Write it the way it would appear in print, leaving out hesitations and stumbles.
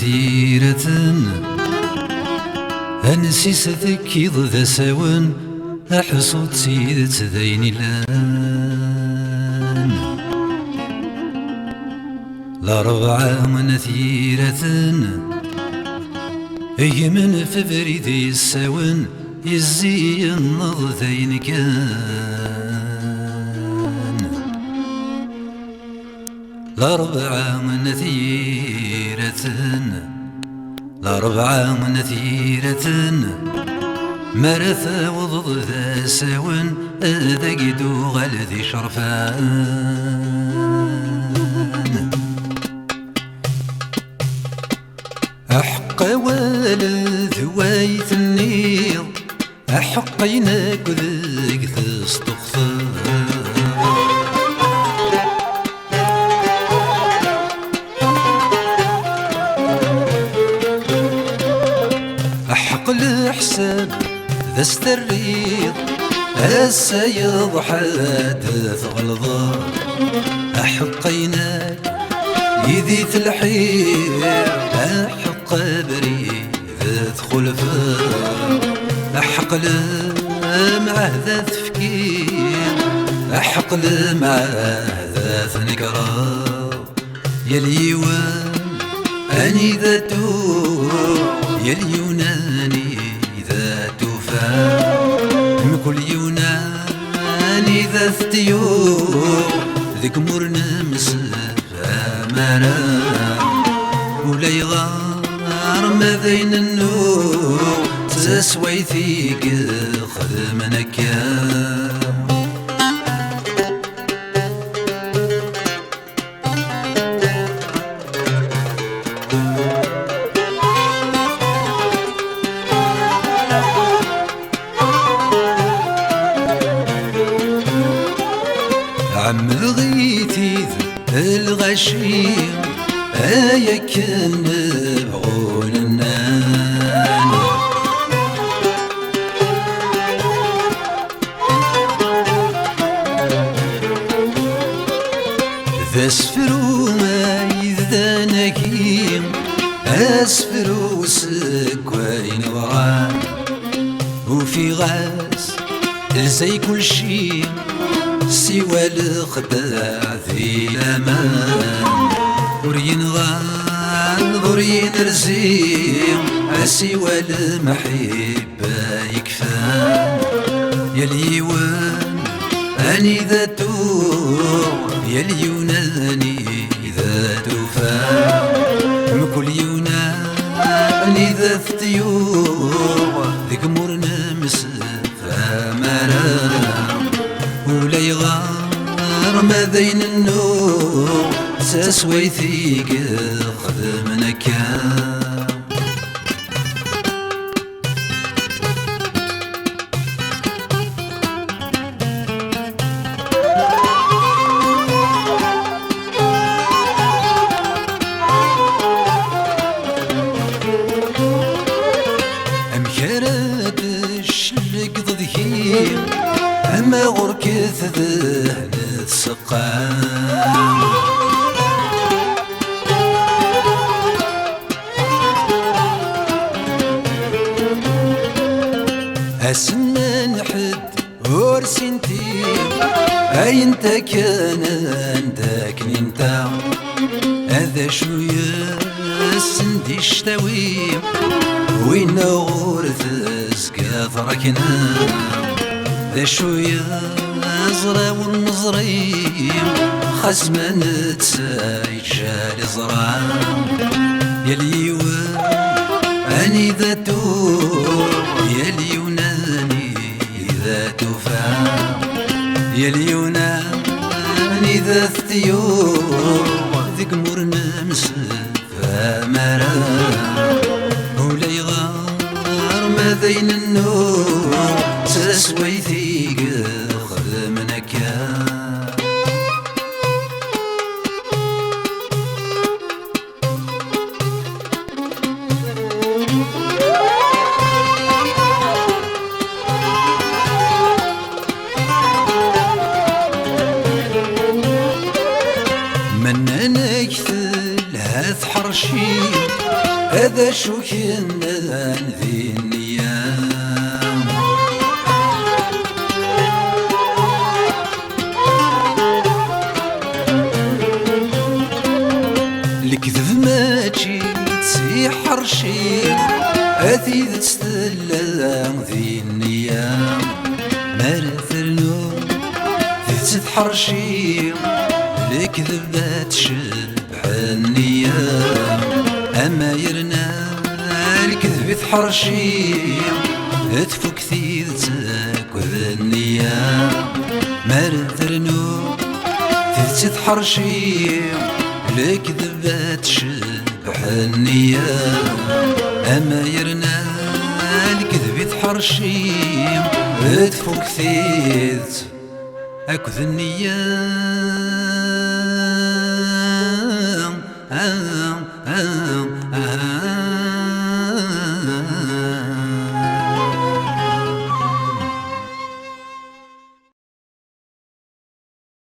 ثيرة أنسيستك ذا ساون أحصد سيدة ذين لان الأربعة من ثيرة أي من فبريد الساون يزي النض ذين كان الأربعة من ثيرة الأربعة من ثيرة مرثا وضض ذا ساون ذا قدو غالذي شرفان أحق والذ وايت النيض أحقيناك ذاك تستغفر أحق الحساب ذا استريض السيض حادث غلظة أحقيناك يذيت الحير أحق بريد خلفة أحق معه ذا تفكير أحق معه ذا نكرة يا اليوان أني ذا يا اليوناني ذا توفى كل يوناني ذا ثتيور ذيك مرنا مسافة مرا ولا يغار ما بين النور تسويثيك خدمنك عم الغيتي الغشيم هيا كان بغون النان ذا سفرو ما يذا نكيم أسفرو سكوين وران وفي غاس زي كل شي سوى الخداع ذي الأمان ورين غان ورين رزيم سوى المحبة يكفان يا اليوان أني ذا تور يا اليوناني ذا توفان كل يوناني ذا ثتيور ذيك مرنا مسافة مرام ولا يغار ما بين النور تسويثيك خدمنك أمكرات الشلق ضذكيم أما غرك ذهن السقام أسنان حد ورسنتي أي انت كان عندك ننتا هذا شوية السندي الشتاوي وين غورث سكاثركنا ذا شوية زرا والنزريم خزمة نتسايد جالي زرا يا اليوان أني ذا تور يا اليوناني ذا توفى يا اليوناني ذا ثتيور ذيك مرنا مسافة مرا ولا يغار ما بين النور تسويثيك خدمنك منانك ثلاث حرشين هذا شو كنا ذي النيام. الكذب ماشي تسيحر شي، هذي تستلام ذي النيام. مرثلنو ذي تتحر شي، الكذب تشبح النيام. أما يرنا الكذب يثحر شي، تفك ثيذتك وذا النيام. مرثلنو ذي تتحر شي، الكذب تشبح النيام. أما يرنا الكذب يثحر شي، تفك ثيذ أكذ النيام.